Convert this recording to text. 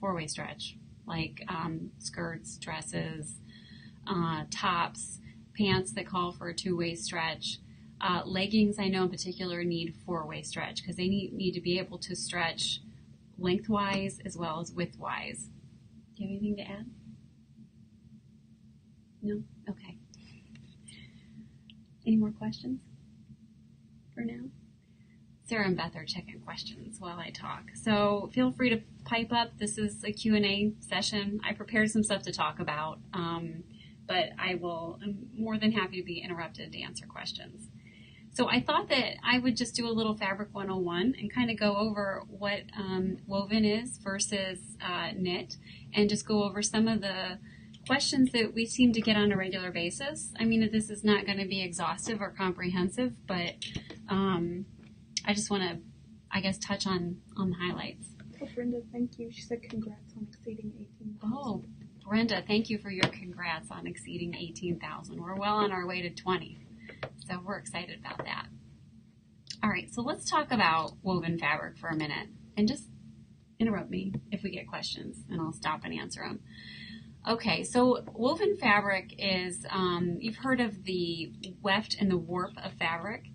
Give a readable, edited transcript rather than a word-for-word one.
four-way stretch, like skirts, dresses, tops, pants that call for a two-way stretch. Leggings, I know in particular, need four-way stretch because they need to be able to stretch lengthwise as well as widthwise. Do you have anything to add? No? Okay. Any more questions for now? Sarah and Beth are checking questions while I talk. So feel free to pipe up. This is a Q&A session. I prepared some stuff to talk about, but I'm more than happy to be interrupted to answer questions. So I thought that I would just do a little Fabric 101 and kind of go over what woven is versus knit, and just go over some of the questions that we seem to get on a regular basis. I mean, this is not going to be exhaustive or comprehensive, but I just want to, I guess, touch on the highlights. Oh, Brenda, thank you. She said congrats on exceeding 18,000. Oh, Brenda, thank you for your congrats on exceeding 18,000. We're well on our way to 20, so we're excited about that. All right, so let's talk about woven fabric for a minute, and just interrupt me if we get questions, and I'll stop and answer them. Okay, so woven fabric is, you've heard of the weft and the warp of fabric.